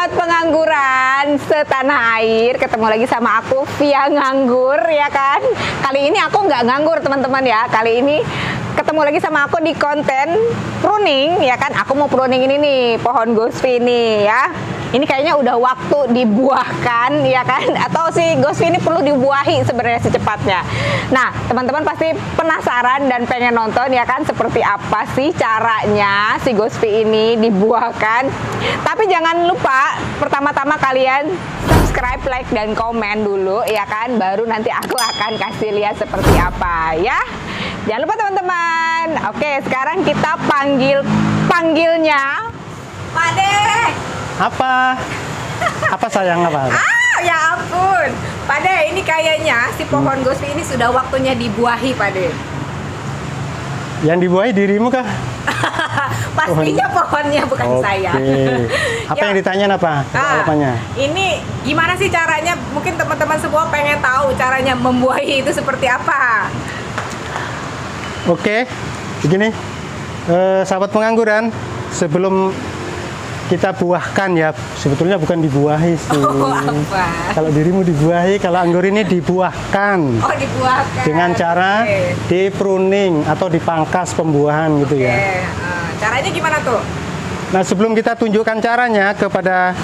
Sobat pengangguran setanah air, ketemu lagi sama aku Via Nganggur ya kan. Kali ini aku nggak nganggur teman-teman ya. Kali ini ketemu lagi sama aku di konten pruning ya kan. Aku mau pruning ini nih, pohon Ghostfi ini ya. Ini kayaknya udah waktu dibuahkan ya kan. Atau si Ghostfi ini perlu dibuahi sebenarnya secepatnya. Nah teman-teman pasti penasaran dan pengen nonton ya kan, seperti apa sih caranya si Ghostfi ini dibuahkan. Tapi jangan lupa pertama-tama kalian subscribe, like, dan komen dulu ya kan. Baru nanti aku akan kasih lihat seperti apa ya. Jangan lupa teman-teman. Oke, sekarang kita panggilnya Pak Dek. Apa? Apa sayang apa? Ya ampun. Pak Dek, ini kayaknya si pohon Ghostfi ini sudah waktunya dibuahi, Pak Dek. Yang dibuahi dirimu kah? Pastinya pohonnya, bukan saya. Apa yang ditanyain apa? Jawabannya. Ini gimana sih caranya? Mungkin teman-teman semua pengen tahu caranya membuahi itu seperti apa. Oke, begini, sahabat pengangguran, sebelum kita buahkan ya, sebetulnya bukan dibuahi sih. Oh, apa? Kalau dirimu dibuahi, kalau anggur ini dibuahkan. Oh, dibuahkan. Dengan cara di pruning atau dipangkas pembuahan gitu ya. Caranya gimana tuh? Nah, sebelum kita tunjukkan caranya kepada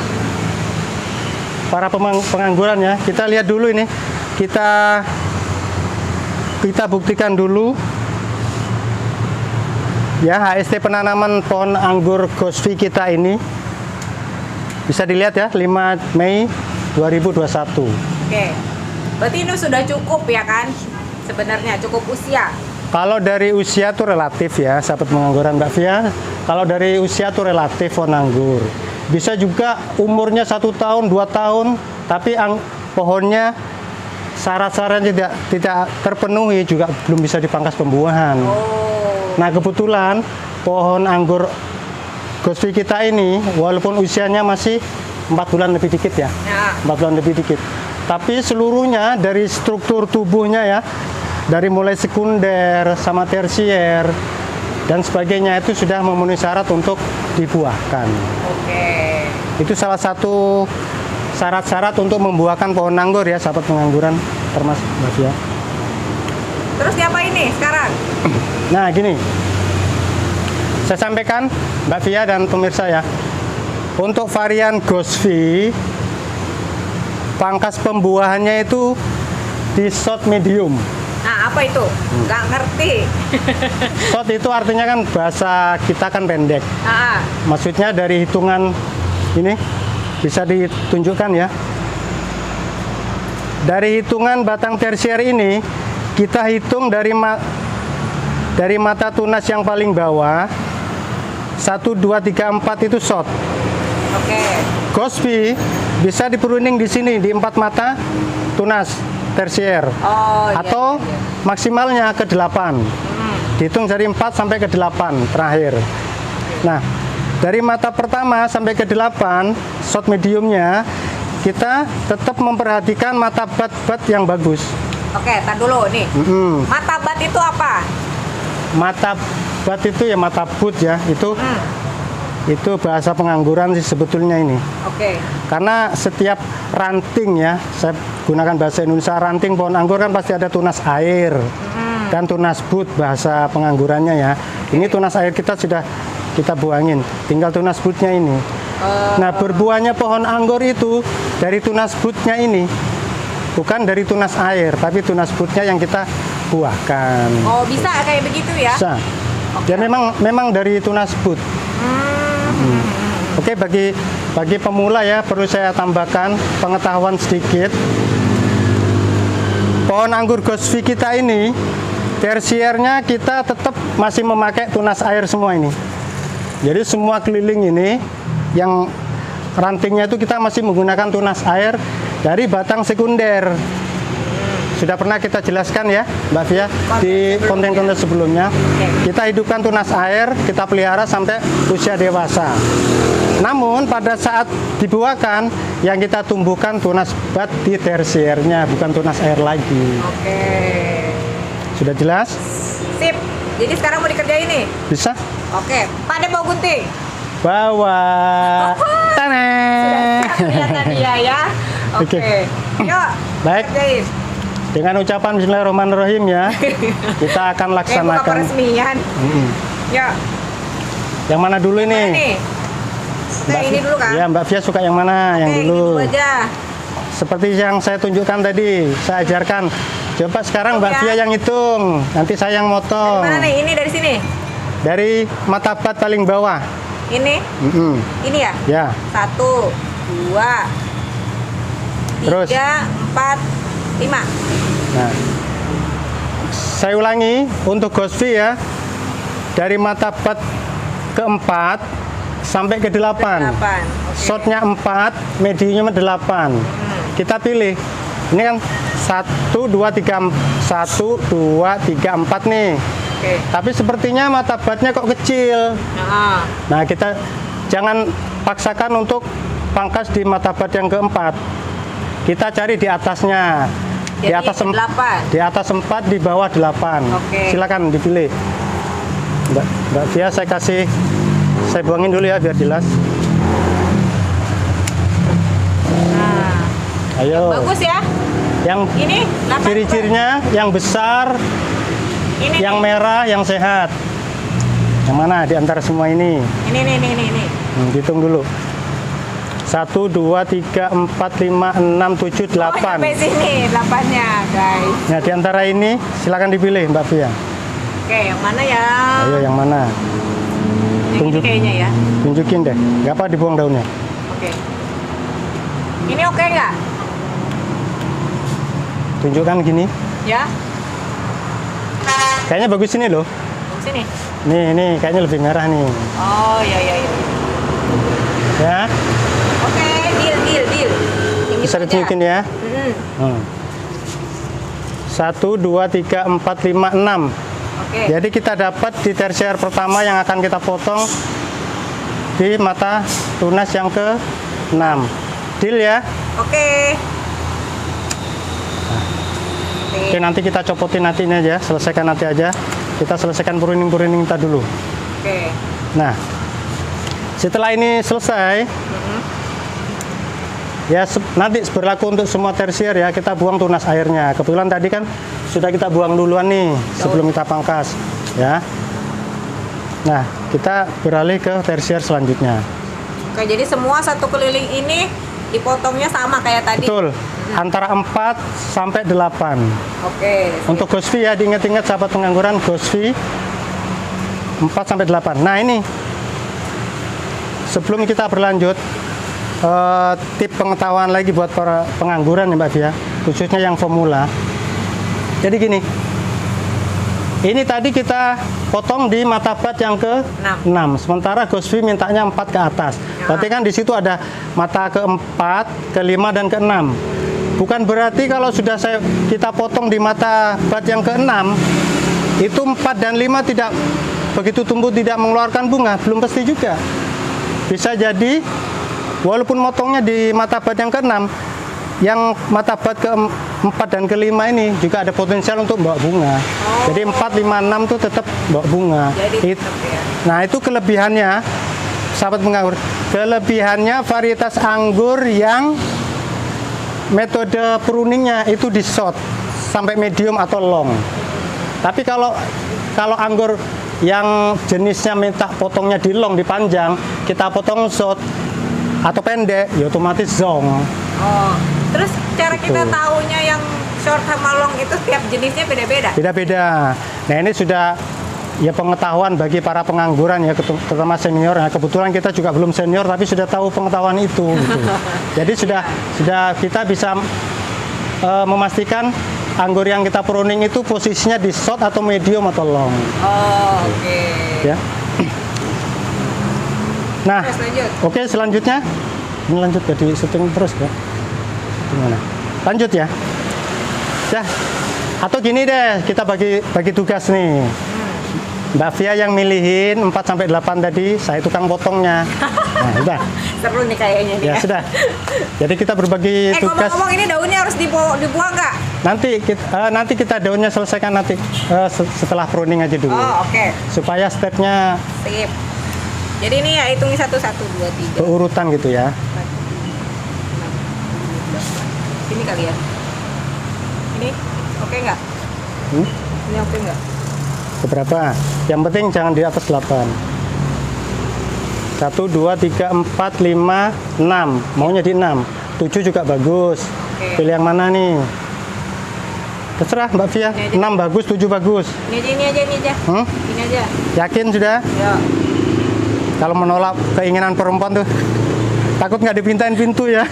para pengangguran ya, kita lihat dulu ini. Kita buktikan dulu ya, HST penanaman pohon anggur Ghostfi kita ini bisa dilihat ya, 5 Mei 2021. Oke, berarti ini sudah cukup ya kan, sebenarnya cukup usia. Kalau dari usia tuh relatif ya, sahabat pengangguran Mbak Via. Kalau dari usia tuh relatif pohon anggur. Bisa juga umurnya 1 tahun, 2 tahun, tapi pohonnya syarat-syaratnya tidak terpenuhi, juga belum bisa dipangkas pembuahan. Nah kebetulan pohon anggur Ghostfi kita ini walaupun usianya masih 4 bulan lebih dikit ya, 4 bulan lebih dikit, tapi seluruhnya dari struktur tubuhnya ya, dari mulai sekunder sama tersier dan sebagainya itu sudah memenuhi syarat untuk dibuahkan. Itu salah satu syarat-syarat untuk membuahkan pohon anggur ya, sahabat pengangguran termasuk Mbak Via. Terus diapain nih sekarang? Nah gini, saya sampaikan Mbak Via dan pemirsa ya, untuk varian Ghostfi pangkas pembuahannya itu di shot medium. Nah apa itu? Nggak ngerti. Shot itu artinya kan bahasa kita kan pendek. Maksudnya dari hitungan ini bisa ditunjukkan ya. Dari hitungan batang tersier ini kita hitung dari mata tunas yang paling bawah 1, 2, 3, 4 itu shot. Ghostfi bisa dipruning di sini di 4 mata tunas tersier atau maksimalnya ke 8. Dihitung dari 4 sampai ke 8 terakhir. Nah, dari mata pertama sampai ke 8 shot mediumnya kita tetap memperhatikan mata bat-bat yang bagus. Oke, tar dulu nih. Mata bat itu apa? Mata bat itu ya mata but ya, itu bahasa pengangguran sih sebetulnya ini. Karena setiap ranting ya, saya gunakan bahasa Indonesia, ranting pohon anggur kan pasti ada tunas air dan tunas but bahasa penganggurannya ya. Ini tunas air kita sudah kita buangin, tinggal tunas butnya ini. Nah berbuahnya pohon anggur itu dari tunas butnya ini, bukan dari tunas air, tapi tunas butnya yang kita buahkan. Oh bisa kayak begitu ya? Bisa. Ya memang dari tunas but. Oke, bagi pemula ya perlu saya tambahkan pengetahuan sedikit. Pohon anggur Ghostfi kita ini tersiernya kita tetap masih memakai tunas air semua ini. Jadi semua keliling ini yang rantingnya itu kita masih menggunakan tunas air dari batang sekunder. Sudah pernah kita jelaskan ya Mbak Via di konten-konten sebelumnya. Kita hidupkan tunas air, kita pelihara sampai usia dewasa. Namun pada saat dibuahkan yang kita tumbuhkan tunas bat di tersiernya, bukan tunas air lagi. Sudah jelas? Sip. Jadi sekarang mau dikerjain nih? Bisa. Pak Dek mau gunting? Bawa. Tanah. kelihatan dia ya. Oke. Oke. Yuk. Baik. Kerjain. Dengan ucapan Bismillahirrahmanirrahim ya, kita akan Buka laksanakan. peresmian. Yuk. Yang mana dulu Mana ini? nih? Nah, ini dulu kan? Ya, Mbak Fia suka yang mana? Yang Oke, ini dulu. dulu aja. Seperti yang saya tunjukkan tadi, saya ajarkan. Coba sekarang Mbak Ya. Fia yang hitung, nanti saya yang motong. Mana nih? Ini dari sini. Dari mata bat paling bawah. Ini. Mm-mm. Ini ya. Ya, 1, 2, Terus? 3, 4, 5. nah. Saya ulangi untuk Gosvi ya. Dari mata bat keempat sampai ke 8. 8. Oke. Shotnya 4, mediumnya 8. Kita pilih. Ini kan 1, 2, 3, 1, 2, 3, 4 nih. Oke. Tapi sepertinya mata batnya kok kecil. Nah, Nah, kita jangan paksakan untuk pangkas di mata bat yang keempat. Kita cari di atasnya. Di Jadi atas 8. Di atas 4, di bawah 8. Oke. Silakan dipilih. Mbak Fia, saya buangin dulu ya biar jelas. nah. Ayo. Bagus ya. Yang Ini 8. ciri-cirinya yang besar, Ini yang nih. merah, yang sehat. Yang mana di antara semua ini? Ini. Hitung dulu. 1, 2, 3, 4, 5, 6, 7, 8. Sampai sini 8-nya, guys. Nah, di antara ini silakan dipilih Mbak Fia. Oke, yang mana ya? Ayo yang mana? Yang ini tunjuk. kayaknya ya. Tunjukin deh. Nggak apa dibuang daunnya. Oke. Ini oke nggak? Tunjukkan gini. Ya. Kayaknya bagus ini loh. Sini. Nih, kayaknya lebih merah nih. Oh, iya. Ya, Oke, deal. Ini bisa aja. ditunjukin ya. Mm-mm. 1, 2, 3, 4, 5, 6. Oke. Jadi kita dapat di tersier pertama yang akan kita potong di mata tunas yang ke-6. Deal ya. Oke. Oke, nanti kita copotin nanti ini aja, selesaikan nanti aja. Kita selesaikan pruning kita dulu. Oke. Nah, setelah ini selesai, ya nanti berlaku untuk semua tersier ya, kita buang tunas airnya. Kebetulan tadi kan sudah kita buang duluan nih sebelum kita pangkas, ya. Nah, kita beralih ke tersier selanjutnya. Oke, jadi semua satu keliling ini dipotongnya sama kayak tadi. Betul, antara 4 sampai 8. Oke. Untuk Gosvi ya, diingat-ingat sahabat pengangguran, Gosvi 4 sampai 8. Nah, ini sebelum kita berlanjut, tip pengetahuan lagi buat para pengangguran ya Mbak Fia, khususnya yang pemula. Jadi gini, ini tadi kita potong di mata bat yang ke-6, sementara Gosvi mintanya 4 ke atas. Berarti kan di situ ada mata ke-4, ke-5 dan ke-6. Bukan berarti kalau sudah kita potong di mata bat yang ke-6, itu 4 dan 5 tidak begitu tumbuh, tidak mengeluarkan bunga, belum pasti juga. Bisa jadi walaupun motongnya di mata bat yang ke-6, yang mata bat ke-4 dan ke-5 ini juga ada potensial untuk bawa bunga. Jadi 4, 5, 6 itu tetap bawa bunga. Jadi tetap ya. Nah, itu kelebihannya, sahabat penganggur. Kelebihannya varietas anggur yang metode pruningnya itu di short sampai medium atau long. Tapi kalau anggur yang jenisnya minta potongnya di long, di panjang, kita potong short atau pendek, ya otomatis zong. Oh, terus cara kita Gitu. tahunya yang short sama long itu tiap jenisnya beda-beda? Beda-beda. Nah, ini sudah ya pengetahuan bagi para pengangguran ya, terutama senior. Nah, kebetulan kita juga belum senior tapi sudah tahu pengetahuan itu gitu. Jadi sudah kita bisa memastikan anggur yang kita pruning itu posisinya di short atau medium atau long. Oh, oke. Ya. Nah, Terus lanjut. oke, selanjutnya ini lanjut jadi syuting terus ya. Gimana? Lanjut ya. Ya. Atau gini deh, kita bagi tugas nih. Mbak Fia yang milihin 4 sampai 8 tadi, saya tukang potongnya. Nah, sudah. Seru nih kayaknya nih Ya, sudah. Jadi kita berbagi tugas. Ngomong-ngomong ini daunnya harus dibuang nggak? Nanti kita daunnya selesaikan nanti setelah pruning aja dulu. Oh, oke. Supaya stepnya Sip. Jadi ini ya hitungin 1, 2, 3. berurutan gitu ya. Ini kali ya. Ini oke nggak? Hmm? Ini oke nggak? Beberapa. Yang penting jangan di atas 8. 1, 2, 3, 4, 5, 6. Maunya di 6. 7 juga bagus. Oke. Pilih yang mana nih? Terserah Mbak Via. Ini aja. 6 bagus, 7 bagus. Ini aja. Hmm? Ini aja. Yakin sudah? Ya. Kalau menolak keinginan perempuan tuh takut nggak dipintain pintu ya.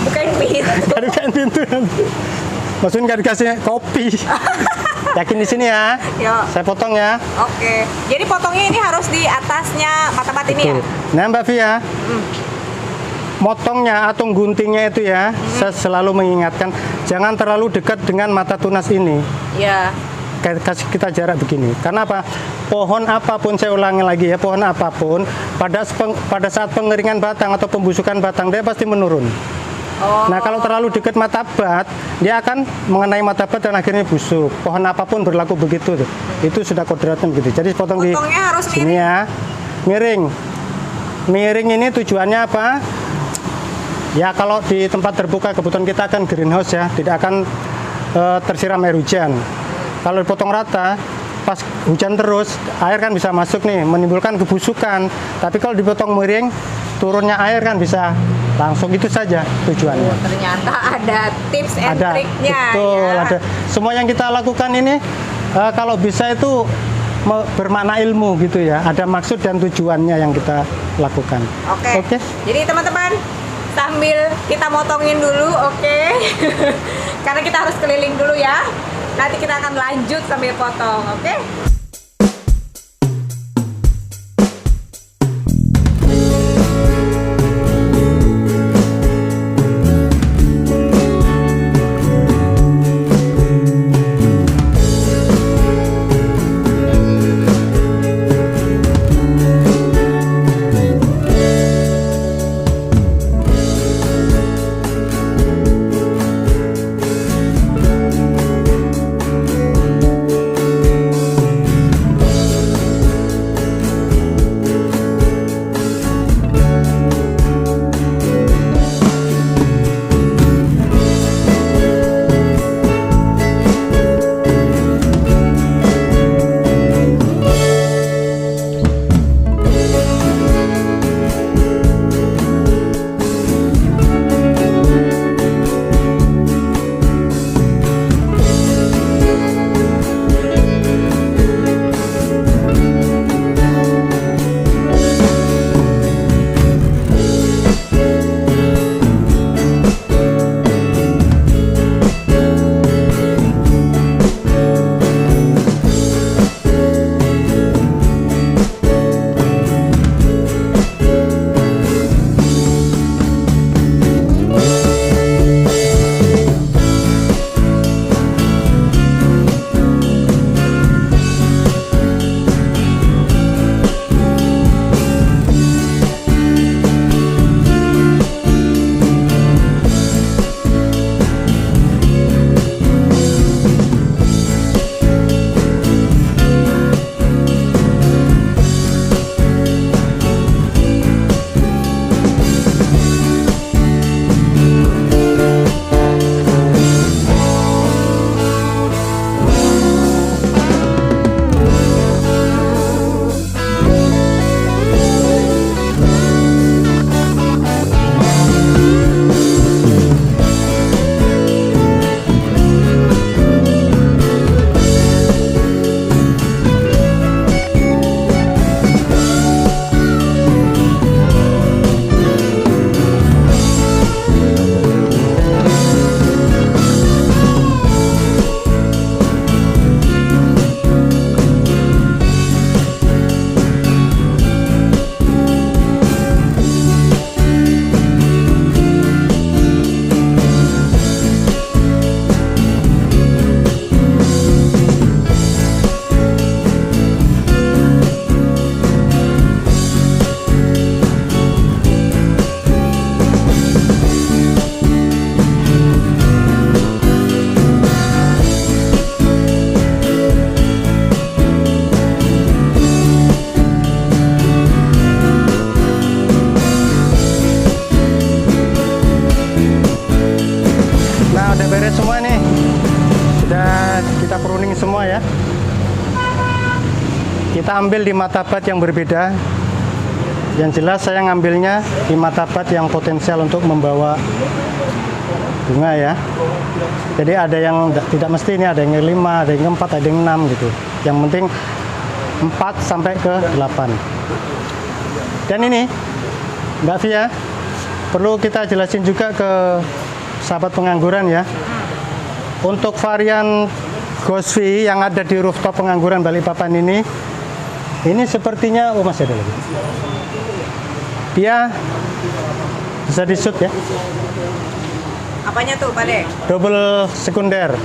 Bukain pintu. Nggak dipintain pintu. Maksudnya nggak dikasih kopi. Yakin di sini ya? Ya. Saya potong ya. Oke. Jadi potongnya ini harus di atasnya mata-mata ini ya? Tuh. Nah Mbak Via, motongnya atau guntingnya itu ya, saya selalu mengingatkan jangan terlalu dekat dengan mata tunas ini. Iya. Kasih kita jarak begini. Karena apa? Pohon apapun, saya ulangi lagi ya, pohon apapun pada saat pengeringan batang atau pembusukan batang dia pasti menurun. Oh. Nah kalau terlalu dekat mata bat, dia akan mengenai mata bat dan akhirnya busuk. Pohon apapun berlaku begitu tuh. Itu sudah kodratnya begitu. Jadi potong di Potongnya harus sini ya. Miring. Miring ini tujuannya apa? Ya kalau di tempat terbuka, kebetulan kita akan greenhouse ya, tidak akan tersiram air hujan. Kalau dipotong rata, pas hujan terus, air kan bisa masuk nih, menimbulkan kebusukan. Tapi kalau dipotong miring, turunnya air kan bisa langsung, itu saja tujuannya. Ternyata ada tips and Ada, triknya betul, ya. ada. Semua yang kita lakukan ini, kalau bisa itu bermakna ilmu gitu ya. Ada maksud dan tujuannya yang kita lakukan. Oke. Jadi teman-teman, sambil kita motongin dulu, oke? Karena kita harus keliling dulu ya. Nanti kita akan lanjut sambil potong, oke? kita ambil di martabat yang berbeda. Yang jelas saya ngambilnya di martabat yang potensial untuk membawa bunga ya. Jadi ada yang tidak mesti, ini ada yang 5, ada yang 4, ada yang 6 gitu. Yang penting 4 sampai ke 8. Dan ini Mbak Via, perlu kita jelasin juga ke sahabat pengangguran ya. Untuk varian Ghostfy yang ada di rooftop pengangguran Balikpapan ini sepertinya, oh masih ada lagi. Dia bisa di-shoot ya. Apanya tuh, Pak De? Double sekunder,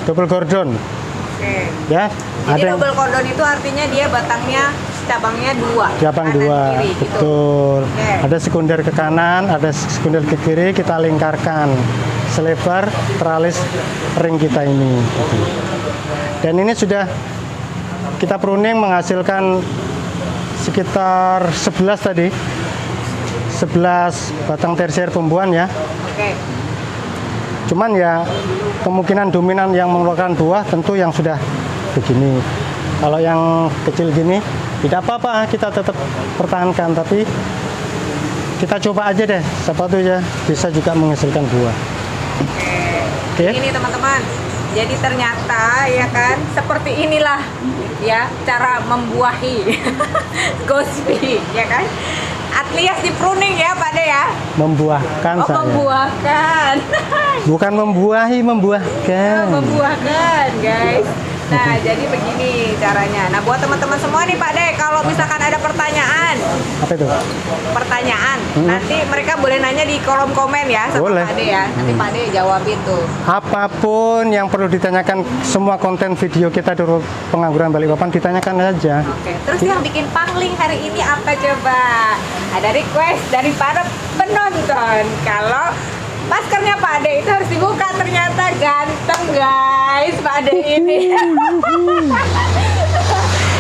double gordon. Oke. Ya, Jadi yang- double cordon itu artinya dia batangnya, cabangnya 2. cabang kanan, 2, kiri, gitu. betul. Oke. Ada sekunder ke kanan, ada sekunder ke kiri, kita lingkarkan selebar teralis ring kita ini. Gitu. Dan ini sudah kita pruning menghasilkan sekitar 11 tadi, 11 batang tersier pembuahan ya. Oke. Cuman ya kemungkinan dominan yang mengeluarkan buah tentu yang sudah begini. Kalau yang kecil gini tidak apa-apa, kita tetap pertahankan, tapi kita coba aja deh, siapa tuh ya bisa juga menghasilkan buah. Oke. Ini teman-teman. Jadi ternyata ya kan seperti inilah ya cara membuahi Ghostfy ya kan. Alias di pruning ya Pak De ya. Membuahkan Oh, saya. membuahkan. Bukan membuahi, membuahkan. Membuahkan, guys. Nah, jadi begini caranya. Nah, buat teman-teman semua nih Pak De, kalau misalkan ada pertanyaan, Apa itu? nanti mereka boleh nanya di kolom komen ya sama Boleh. Pak De ya. Nanti Pak De jawabin tuh. Apapun yang perlu ditanyakan, semua konten video kita di pengangguran Balikpapan ditanyakan aja. Oke, terus yang bikin pangling hari ini apa coba? Ada request dari para penonton kalau maskernya Pak De itu harus dibuka, ternyata ganteng guys Pak De ini.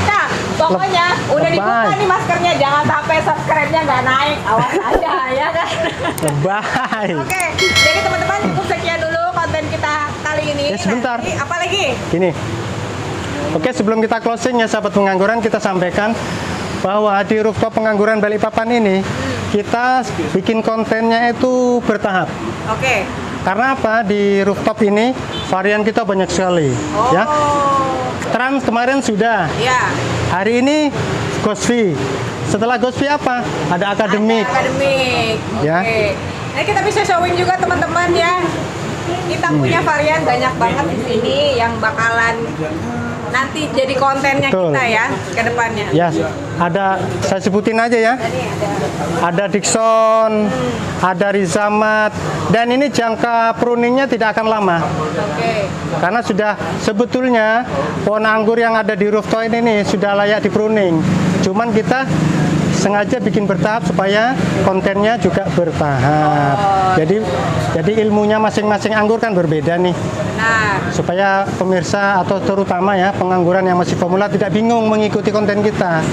Nah, pokoknya udah dibuka Lebay. nih maskernya, jangan sampai subscribe-nya nggak naik, awas aja ya kan. Bye. Oke, jadi teman-teman cukup sekian dulu konten kita kali ini. Sebentar. Nanti apa lagi? Gini. Oke, sebelum kita closing ya sahabat pengangguran, kita sampaikan bahwa di rooftop pengangguran Balikpapan ini kita bikin kontennya itu bertahap. Oke. Karena apa? Di rooftop ini varian kita banyak sekali, Oh. ya. Trans kemarin sudah. Ya. Hari ini Ghostfy. Setelah Ghostfy apa? Ada akademik. Ada akademik. Oke. Ya. Nah, kita bisa showing juga teman-teman ya. Kita punya varian banyak banget di sini yang bakalan nanti jadi kontennya Betul. kita ya ke depannya. Ya, ada, saya sebutin aja ya. Tadi ada. Ada Dixon, ada Rizamat, dan ini jangka pruningnya tidak akan lama. Oke. Karena sudah sebetulnya pohon anggur yang ada di rooftop ini sudah layak di pruning. Cuman kita sengaja bikin bertahap supaya kontennya juga bertahap. Jadi ilmunya masing-masing anggur kan berbeda nih. Nah, Supaya pemirsa atau terutama ya pengangguran yang masih pemula tidak bingung mengikuti konten kita.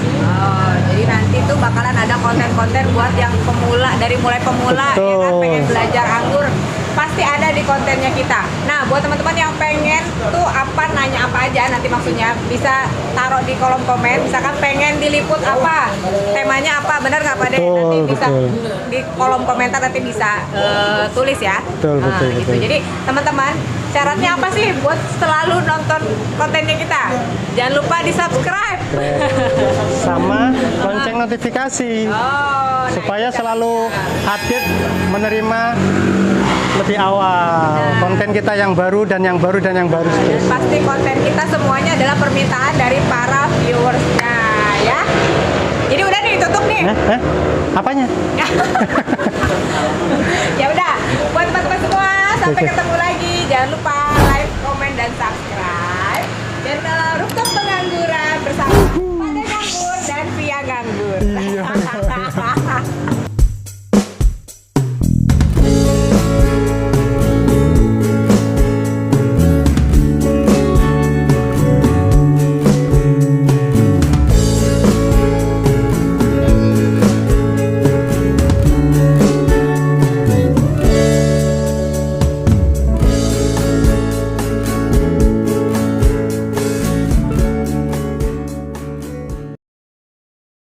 jadi nanti tuh bakalan ada konten-konten buat yang pemula, dari mulai pemula ya kan, Betul. pengen belajar anggur, pasti ada di kontennya kita. Nah, buat teman-teman yang pengen tuh apa, nanya apa aja, nanti maksudnya bisa taruh di kolom komen. Misalkan pengen diliput apa, temanya apa, benar nggak Pak De? Betul, Nanti bisa betul. di kolom komentar, nanti bisa tulis ya. Betul, betul, gitu. betul. Jadi teman-teman, syaratnya apa sih buat selalu nonton kontennya kita? Jangan lupa di subscribe. Sama lonceng notifikasi Oh, supaya nah, selalu update menerima lebih awal konten kita yang baru dan yang baru dan yang baru dan terus. pasti konten kita semuanya adalah permintaan dari para viewersnya ya. Jadi udah nih, tutup nih. Apanya? Ya udah, buat teman-teman semua, sampai Oke. ketemu lagi. Jangan lupa like, komen, dan subscribe channel Rooftop